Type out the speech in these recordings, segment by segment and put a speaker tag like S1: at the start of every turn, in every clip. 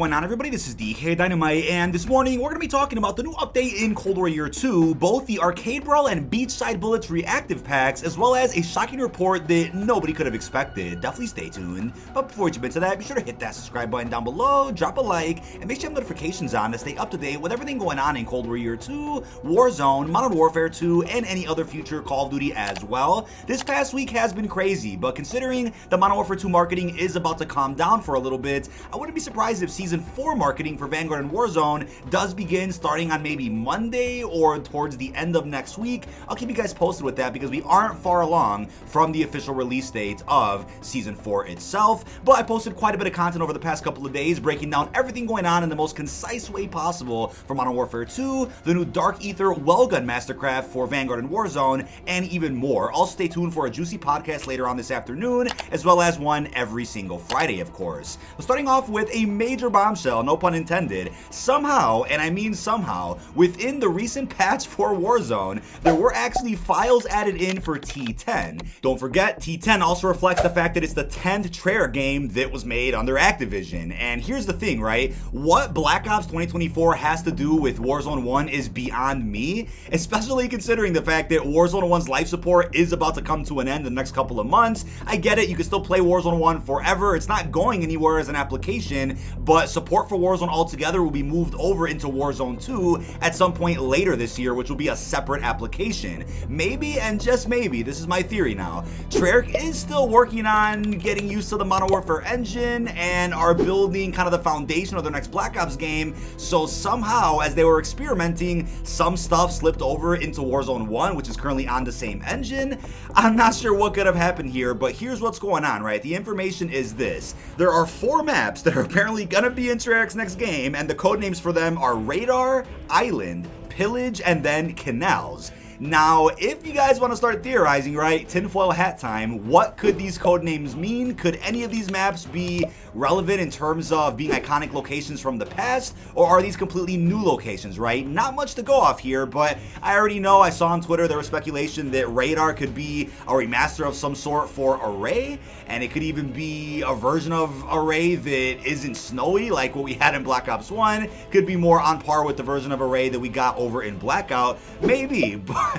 S1: going on, everybody? This is dkdynamite, and this morning we're going to be talking about the new update in Cold War Year 2, both the Arcade Brawl and Beachside Bullets reactive packs, as well as a shocking report that nobody could have expected. Definitely stay tuned. But before we jump into that, be sure to hit that subscribe button down below, drop a like, and make sure you have notifications on to stay up to date with everything going on in Cold War Year 2, Warzone, Modern Warfare 2, and any other future Call of Duty as well. This past week has been crazy, but considering the Modern Warfare 2 marketing is about to calm down for a little bit, I wouldn't be surprised if Season 4 marketing for Vanguard and Warzone does begin starting on maybe Monday or towards the end of next week. I'll keep you guys posted with that because we aren't far along from the official release date of Season 4 itself. But I posted quite a bit of content over the past couple of days breaking down everything going on in the most concise way possible for Modern Warfare 2, the new Dark Ether Wellgun Mastercraft for Vanguard and Warzone, and even more. Also stay tuned for a juicy podcast later on this afternoon, as well as one every single Friday, of course. But starting off with a major bombshell, no pun intended, somehow, and I mean somehow, within the recent patch for Warzone, there were actually files added in for T10. Don't forget, T10 also reflects the fact that it's the 10th Treyarch game that was made under Activision. And here's the thing, right? What Black Ops 2024 has to do with Warzone 1 is beyond me, especially considering the fact that Warzone 1's life support is about to come to an end in the next couple of months. I get it, you can still play Warzone 1 forever. It's not going anywhere as an application, but support for Warzone altogether will be moved over into Warzone 2 at some point later this year, which will be a separate application. Maybe, and just maybe, this is my theory now, Treyarch is still working on getting used to the Modern Warfare engine and are building kind of the foundation of their next Black Ops game, so somehow, as they were experimenting, some stuff slipped over into Warzone 1, which is currently on the same engine. I'm not sure what could have happened here, but here's what's going on, right? The information is this. There are 4 maps that are apparently gonna be in Treyarch's next game, and the codenames for them are Radar, Island, Pillage, and then Canals. Now, if you guys want to start theorizing, right, tinfoil hat time, what could these code names mean? Could any of these maps be relevant in terms of being iconic locations from the past, or are these completely new locations, right? Not much to go off here, but I already know, I saw on Twitter there was speculation that Radar could be a remaster of some sort for Array, and it could even be a version of Array that isn't snowy like what we had in Black Ops 1, could be more on par with the version of Array that we got over in Blackout, maybe, but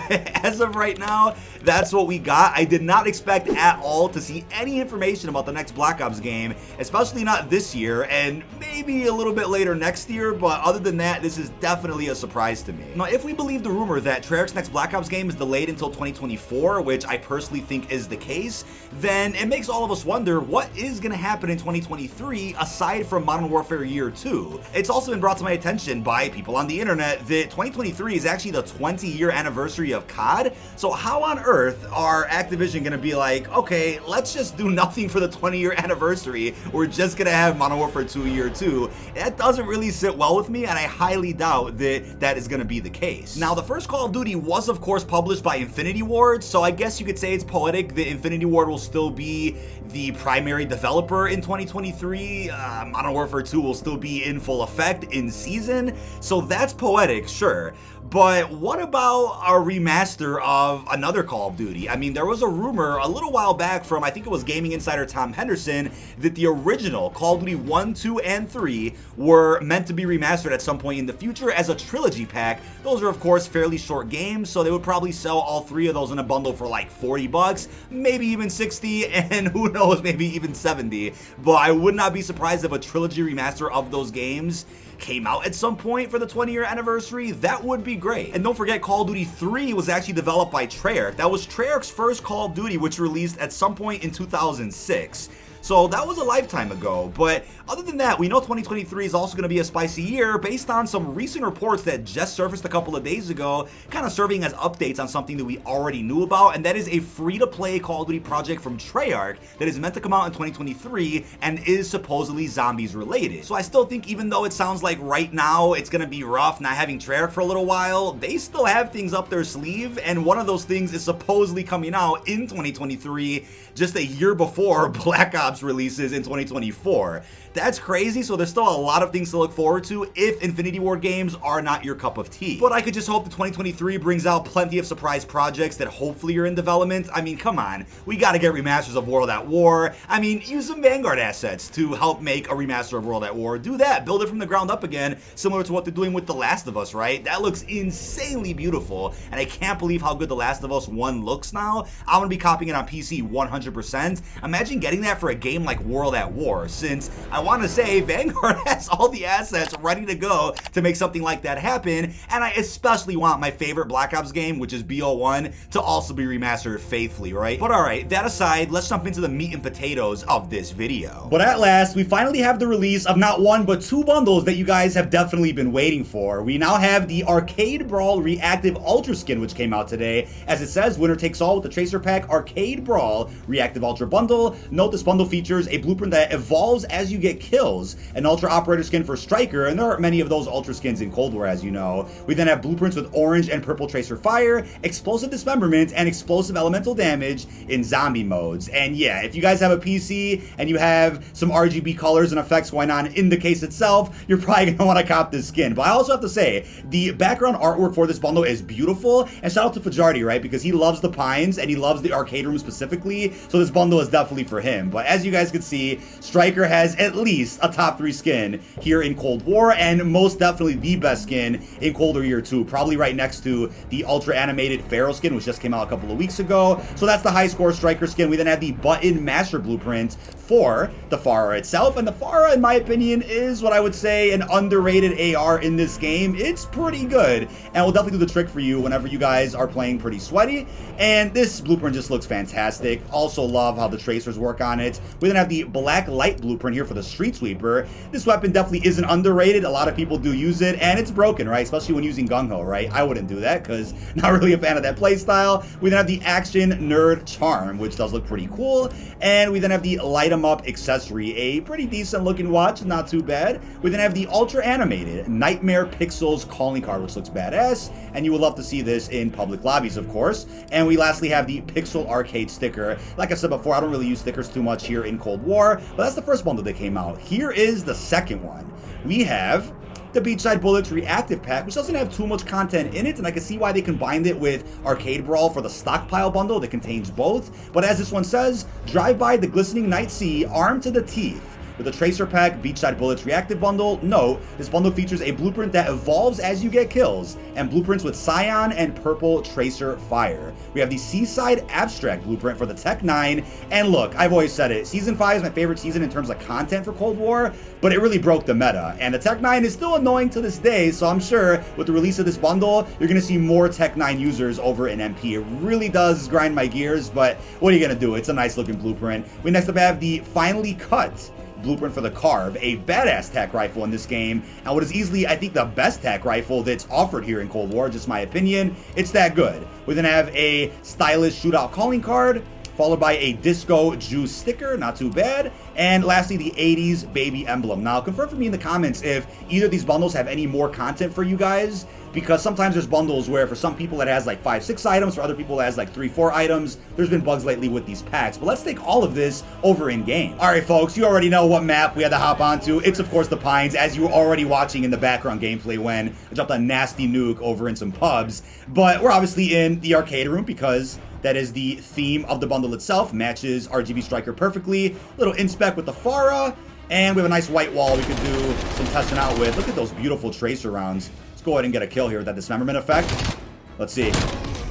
S1: as of right now, that's what we got. I did not expect at all to see any information about the next Black Ops game, especially not this year, and maybe a little bit later next year, but other than that, this is definitely a surprise to me. Now, if we believe the rumor that Treyarch's next Black Ops game is delayed until 2024, which I personally think is the case, then it makes all of us wonder what is going to happen in 2023 aside from Modern Warfare Year 2. It's also been brought to my attention by people on the internet that 2023 is actually the 20-year anniversary of COD, so how on earth are Activision gonna be like, okay, let's just do nothing for the 20-year anniversary, we're just gonna have Modern Warfare 2 Year 2? That doesn't really sit well with me, and I highly doubt that that is gonna be the case. Now, the first Call of Duty was of course published by Infinity Ward, so I guess you could say it's poetic that Infinity Ward will still be the primary developer in 2023. Modern Warfare 2 will still be in full effect in season, so that's poetic, sure. But what about a remaster of another Call of Duty? I mean, there was a rumor a little while back from, I think it was gaming insider Tom Henderson, that the original Call of Duty 1, 2, and 3 were meant to be remastered at some point in the future as a trilogy pack. Those are, of course, fairly short games, so they would probably sell all 3 of those in a bundle for like 40 bucks, maybe even 60, and who knows, maybe even 70. But I would not be surprised if a trilogy remaster of those games came out at some point for the 20-year anniversary. That would be great. And don't forget, Call of Duty 3 was actually developed by Treyarch. That was Treyarch's first Call of Duty, which released at some point in 2006. So that was a lifetime ago, but other than that, we know 2023 is also going to be a spicy year based on some recent reports that just surfaced a couple of days ago, kind of serving as updates on something that we already knew about, and that is a free-to-play Call of Duty project from Treyarch that is meant to come out in 2023 and is supposedly zombies related. So I still think, even though it sounds like right now it's going to be rough not having Treyarch for a little while, they still have things up their sleeve, and one of those things is supposedly coming out in 2023, just a year before Black Ops releases in 2024. That's crazy, so there's still a lot of things to look forward to if Infinity Ward games are not your cup of tea. But I could just hope that 2023 brings out plenty of surprise projects that hopefully are in development. I mean, come on, we gotta get remasters of World at War. I mean, use some Vanguard assets to help make a remaster of World at War. Do that, build it from the ground up again, similar to what they're doing with The Last of Us, right? That looks insanely beautiful, and I can't believe how good The Last of Us 1 looks now. I'm gonna be copying it on PC 100%. Imagine getting that for a game like World at War, since I want to say Vanguard has all the assets ready to go to make something like that happen, and I especially want my favorite Black Ops game, which is BO1, to also be remastered faithfully, right? But alright, that aside, let's jump into the meat and potatoes of this video. But at last, we finally have the release of not one, but two bundles that you guys have definitely been waiting for. We now have the Arcade Brawl Reactive Ultra Skin, which came out today. As it says, winner takes all with the Tracer Pack Arcade Brawl Reactive Ultra Bundle. Note this bundle features a blueprint that evolves as you get kills, an Ultra Operator skin for Striker, and there aren't many of those Ultra skins in Cold War, as you know. We then have blueprints with orange and purple Tracer Fire, explosive dismemberment, and explosive elemental damage in zombie modes. And yeah, if you guys have a PC and you have some RGB colors and effects going on in the case itself, you're probably going to want to cop this skin. But I also have to say, the background artwork for this bundle is beautiful, and shout out to Fajardi, right, because he loves the Pines and he loves the arcade room specifically, so this bundle is definitely for him. But as you guys can see, Striker has at least a top 3 skin here in Cold War, and most definitely the best skin in Cold War Year 2, probably right next to the Ultra Animated Pharaoh skin, which just came out a couple of weeks ago. So that's the high score Striker skin. We then have the Button Master Blueprint for the Pharah itself, and the Pharah, in my opinion, is what I would say an underrated AR in this game. It's pretty good, and will definitely do the trick for you whenever you guys are playing pretty sweaty, and this blueprint just looks fantastic. Also love how the tracers work on it. We then have the Black Light Blueprint here for the Street Sweeper. This weapon definitely isn't underrated. A lot of people do use it, and it's broken, right? Especially when using Gung Ho, right? I wouldn't do that, because not really a fan of that playstyle. We then have the Action Nerd Charm, which does look pretty cool, and we then have the Light 'em Up accessory, a pretty decent looking watch, not too bad. We then have the Ultra Animated Nightmare Pixels calling card, which looks badass, and you will love to see this in public lobbies, of course. And we lastly have the Pixel Arcade sticker. Like I said before, I don't really use stickers too much here in Cold War, but that's the first bundle that came out. Here is the second one. We have the Beachside Bullets Reactive Pack, which doesn't have too much content in it, and I can see why they combined it with Arcade Brawl for the Stockpile bundle that contains both. But as this one says, drive by the glistening night sea armed to the teeth with the Tracer Pack Beachside Bullets Reactive Bundle. Note, this bundle features a blueprint that evolves as you get kills, and blueprints with Cyan and Purple Tracer Fire. We have the Seaside Abstract Blueprint for the Tech 9, and look, I've always said it, Season 5 is my favorite season in terms of content for Cold War, but it really broke the meta, and the Tech 9 is still annoying to this day, so I'm sure with the release of this bundle, you're going to see more Tech 9 users over in MP. It really does grind my gears, but what are you going to do? It's a nice looking blueprint. We next up have the Finely Cut blueprint for the Carve, a badass tac rifle in this game, and what is easily, I think, the best tac rifle that's offered here in Cold War, just my opinion. It's that good. We then have a stylish shootout calling card, followed by a Disco Juice sticker, not too bad, and lastly the 80s baby emblem. Now confirm for me in the comments if either of these bundles have any more content for you guys, because sometimes there's bundles where for some people it has like 5-6 items, for other people it has like 3-4 items. There's been bugs lately with these packs, but let's take all of this over in game. Alright folks, you already know what map we had to hop onto. It's of course the Pines, as you were already watching in the background gameplay when I dropped a nasty nuke over in some pubs, but we're obviously in the arcade room because that is the theme of the bundle itself. Matches RGB Striker perfectly. Little inspec with the Pharah, and we have a nice white wall we could do some testing out with. Look at those beautiful tracer rounds. Let's go ahead and get a kill here with that dismemberment effect. Let's see.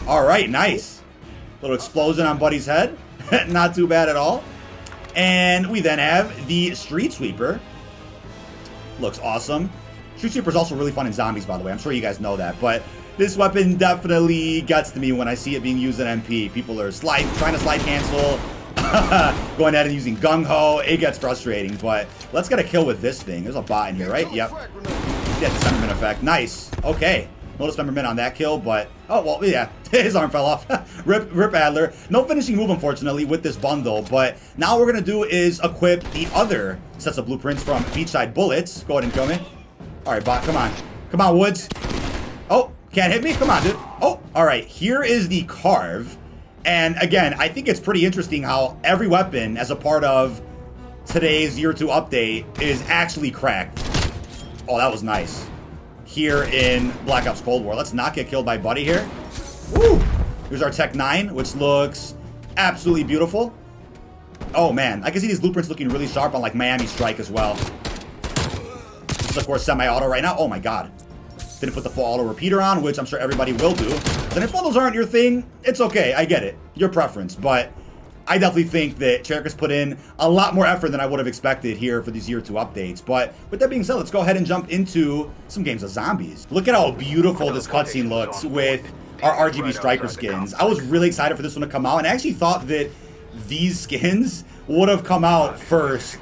S1: All right, nice. Little explosion on Buddy's head. Not too bad at all. And we then have the Street Sweeper. Looks awesome. Street Sweeper is also really fun in zombies, by the way. I'm sure you guys know that, but this weapon definitely gets to me when I see it being used in MP. People are trying to slide cancel, going ahead and using Gung Ho. It gets frustrating, but let's get a kill with this thing. There's a bot in here, right? Yep. Yeah, dismemberment effect. Nice. Okay. No dismemberment on that kill, but oh, well, yeah. His arm fell off. Rip Adler. No finishing move, unfortunately, with this bundle, but now what we're going to do is equip the other sets of blueprints from Beachside Bullets. Go ahead and kill me. All right, bot, come on. Come on, Woods. Oh, can't hit me? Come on, dude. Oh, all right. Here is the Carve. And again, I think it's pretty interesting how every weapon as a part of today's Year 2 update is actually cracked. Oh, that was nice. Here in Black Ops Cold War. Let's not get killed by Buddy here. Woo! Here's our Tech 9, which looks absolutely beautiful. Oh, man. I can see these blueprints looking really sharp on, like, Miami Strike as well. This is, of course, semi-auto right now. Oh, my God. Didn't put the full auto repeater on, which I'm sure everybody will do. And if bundles aren't your thing, it's okay. I get it. Your preference. But I definitely think that Treyarch has put in a lot more effort than I would have expected here for these Year 2 updates. But with that being said, let's go ahead and jump into some games of zombies. Look at how beautiful this cutscene looks with our RGB striker skins. I was really excited for this one to come out, and I actually thought that these skins would have come out first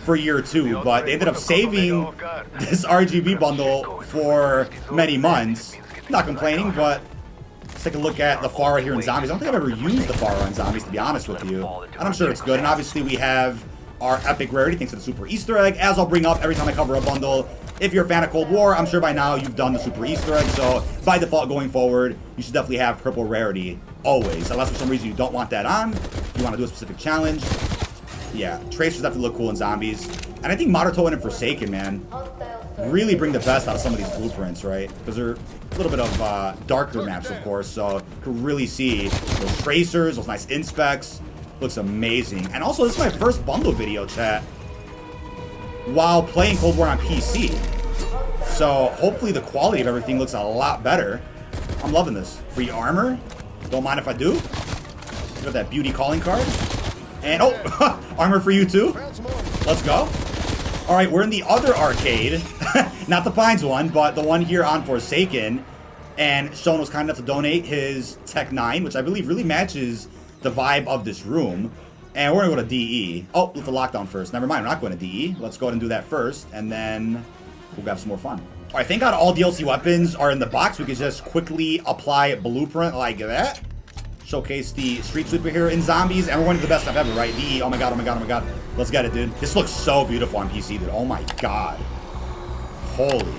S1: for Year 2, but they ended up saving this RGB bundle for many months. Not complaining, but let's take a look at the Pharah here in Zombies. I don't think I've ever used the Pharah in Zombies, to be honest with you. And I'm sure it's good. And obviously we have our epic rarity thanks to the Super Easter Egg, as I'll bring up every time I cover a bundle. If you're a fan of Cold War, I'm sure by now you've done the Super Easter Egg, so by default going forward, you should definitely have purple rarity always. Unless for some reason you don't want that on, you want to do a specific challenge. Yeah, Tracers definitely look cool in Zombies. And I think Modertoan and Forsaken, man, really bring the best out of some of these blueprints, right? Because they're a little bit of darker maps, of course, so you can really see those Tracers, those nice inspects. Looks amazing. And also, this is my first bundle video, chat, while playing Cold War on PC. So hopefully the quality of everything looks a lot better. I'm loving this. Free armor. Don't mind if I do. Look at that beauty calling card. And oh, armor for you too. Let's go. All right, we're in the other arcade. Not the Pines one, but the one here on Forsaken. And Sean was kind enough to donate his Tech 9, which I believe really matches the vibe of this room. And we're gonna go to DE. Oh, let's the lockdown first. Never mind, we're not going to DE. Let's go ahead and do that first, and then we'll have some more fun. All right, thank God all DLC weapons are in the box. We can just quickly apply blueprint like that. Showcase the Street Sweeper here in Zombies, and we're going to the best stuff ever, right? DE, oh my God, oh my God, oh my God. Let's get it, dude. This looks so beautiful on PC, dude. Oh my God. Holy.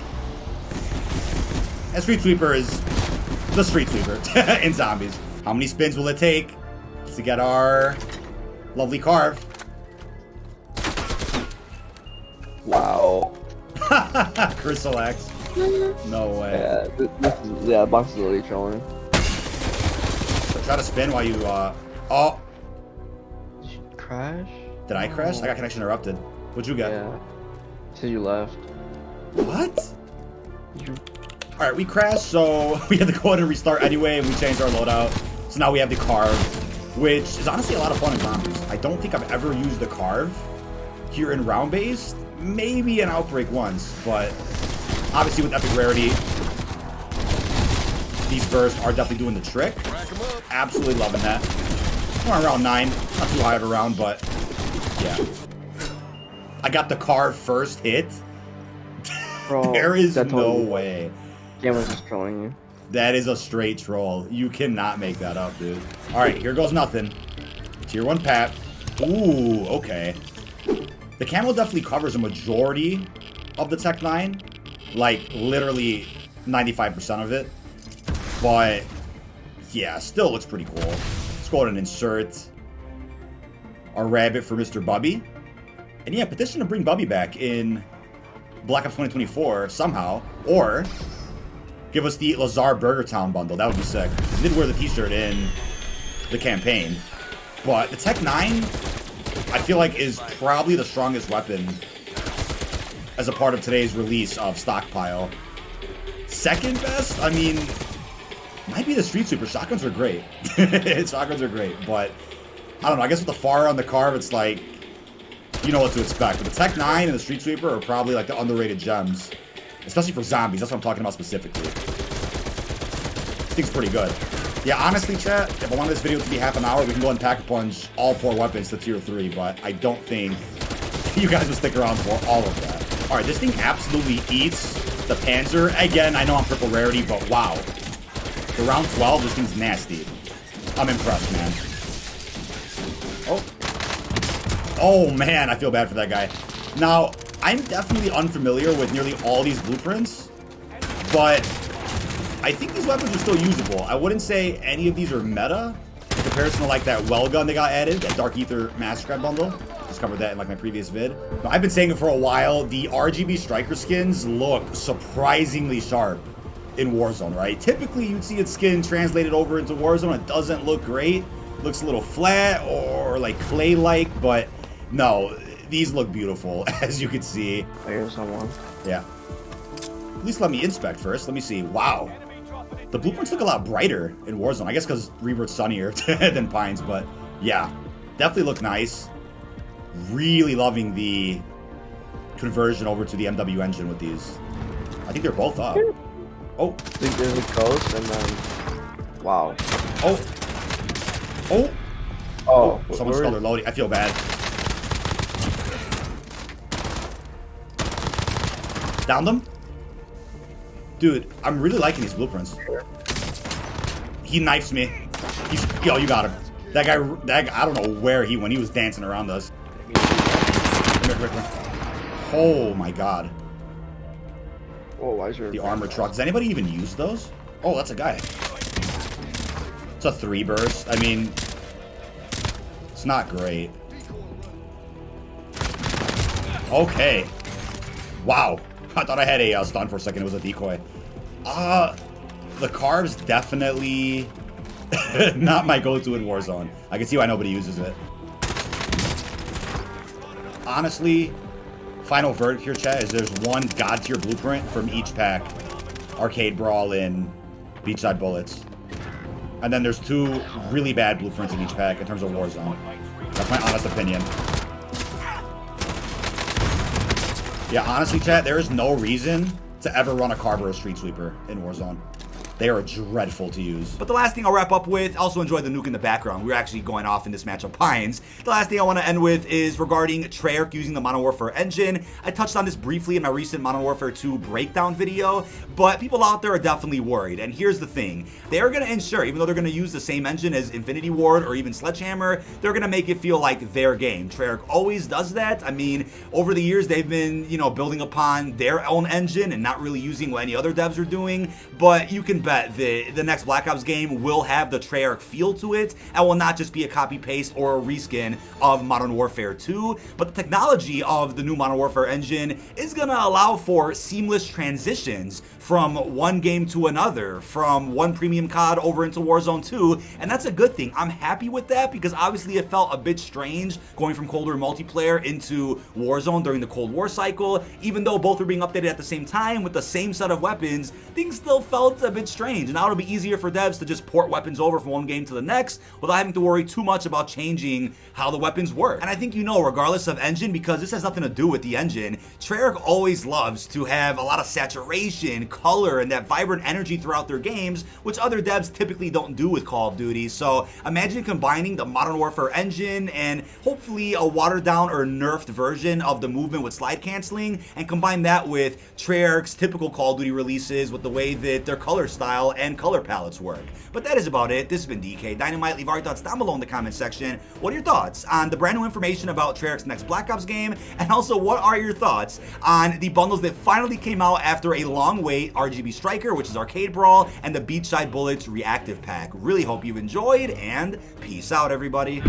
S1: And Street Sweeper is the Street Sweeper in Zombies. How many spins will it take to get our lovely carve?
S2: Wow.
S1: Crystal Axe. No way.
S2: Yeah, this is, box is really trolling.
S1: So try to spin while you, oh.
S2: Did you crash?
S1: Did I crash? I got connection interrupted. What'd you get?
S2: Yeah. Said you left.
S1: What? Alright, we crashed, so we had to go ahead and restart anyway, and we changed our loadout. So now we have the carve, which is honestly a lot of fun in Zombies. I don't think I've ever used the carve here in round-based. Maybe an Outbreak once, but obviously with epic rarity, these bursts are definitely doing the trick. Absolutely loving that. We're on round 9. Not too high of a round, but yeah. I got the carve first hit.
S2: Bro,
S1: there is no way.
S2: Game was just trolling you.
S1: That is a straight troll. You cannot make that up, dude. Alright, here goes nothing. Tier 1 Pat. Ooh, okay. The camo definitely covers a majority of the Tech 9. Like, literally 95% of it. But, yeah, still looks pretty cool. Let's go ahead and insert our rabbit for Mr. Bubby. And yeah, petition to bring Bubby back in Black Ops 2024 somehow. Or give us the Lazar Burger Town bundle. That would be sick. I did wear the t-shirt in the campaign. But the Tech 9, I feel like, is probably the strongest weapon as a part of today's release of Stockpile. Second best? I mean, might be the Street Sweeper. Shotguns are great. Shotguns are great. But, I don't know. I guess with the Pharah on the carve, it's like, you know what to expect. But the Tech 9 and the Street Sweeper are probably like the underrated gems. Especially for Zombies. That's what I'm talking about specifically. This thing's pretty good. Yeah, honestly, chat, if I wanted this video to be half an hour, we can go and pack a punch all 4 weapons to tier 3, but I don't think you guys will stick around for all of that. Alright, this thing absolutely eats the Panzer. Again, I know I'm purple rarity, but wow. For round 12, this thing's nasty. I'm impressed, man. Oh. Oh, man, I feel bad for that guy. Now, I'm definitely unfamiliar with nearly all these blueprints, but I think these weapons are still usable. I wouldn't say any of these are meta in comparison to like that well gun they got added, that Dark Ether Massacre bundle. Just covered that in like my previous vid. Now, I've been saying it for a while. The RGB striker skins look surprisingly sharp in Warzone, right? Typically, you'd see its skin translated over into Warzone. It doesn't look great. Looks a little flat or like clay-like, but no, these look beautiful, as you can see.
S2: I hear someone.
S1: Yeah. At least let me inspect first. Let me see. Wow. The blueprints look a lot brighter in Warzone. I guess because Rebirth's sunnier than Pines, but yeah. Definitely look nice. Really loving the conversion over to the MW engine with these. I think they're both up. Oh.
S2: I think there's a ghost and then... Wow.
S1: Oh. Oh.
S2: Oh.
S1: Someone's color loading. I feel bad. Down them? Dude, I'm really liking these blueprints. He knifes me. Yo, you got him. That guy, I don't know where he went. He was dancing around us. Come here. Oh my god.
S2: Oh, why is your...
S1: The armor truck. Does anybody even use those? Oh, that's a guy. It's a 3 burst. I mean, it's not great. Okay. Wow. I thought I had a stun for a second. It was a decoy. The Carve's definitely not my go-to in Warzone. I can see why nobody uses it. Honestly, final verdict here, chat, is there's one god-tier blueprint from each pack. Arcade Brawl and Beachside Bullets. And then there's 2 really bad blueprints in each pack in terms of Warzone. That's my honest opinion. Yeah, honestly, chat, there is no reason to ever run a Carver or Street Sweeper in Warzone. They are dreadful to use. But the last thing I'll wrap up with, also enjoy the nuke in the background. We're actually going off in this match of Pines. The last thing I want to end with is regarding Treyarch using the Modern Warfare engine. I touched on this briefly in my recent Modern Warfare 2 breakdown video, but people out there are definitely worried. And here's the thing. They're going to ensure, even though they're going to use the same engine as Infinity Ward or even Sledgehammer, they're going to make it feel like their game. Treyarch always does that. I mean, over the years, they've been, building upon their own engine and not really using what any other devs are doing, but you can bet the next Black Ops game will have the Treyarch feel to it and will not just be a copy-paste or a reskin of Modern Warfare 2, but the technology of the new Modern Warfare engine is going to allow for seamless transitions from one game to another, from one premium COD over into Warzone 2, and that's a good thing. I'm happy with that because obviously it felt a bit strange going from Cold War multiplayer into Warzone during the Cold War cycle. Even though both were being updated at the same time with the same set of weapons, things still felt a bit strange. And now it'll be easier for devs to just port weapons over from one game to the next without having to worry too much about changing how the weapons work. And I think regardless of engine, because this has nothing to do with the engine, Treyarch always loves to have a lot of saturation, color, and that vibrant energy throughout their games, which other devs typically don't do with Call of Duty. So imagine combining the Modern Warfare engine and hopefully a watered down or nerfed version of the movement with slide canceling, and combine that with Treyarch's typical Call of Duty releases with the way that their color style and color palettes work. But that is about it. This has been dkdynamite. Leave our thoughts down below in the comment section. What are your thoughts on the brand new information about Treyarch's next Black Ops game? And also, what are your thoughts on the bundles that finally came out after a long wait? RGB Striker, which is Arcade Brawl, and the Beachside Bullets Reactive Pack. Really hope you've enjoyed, and peace out, everybody.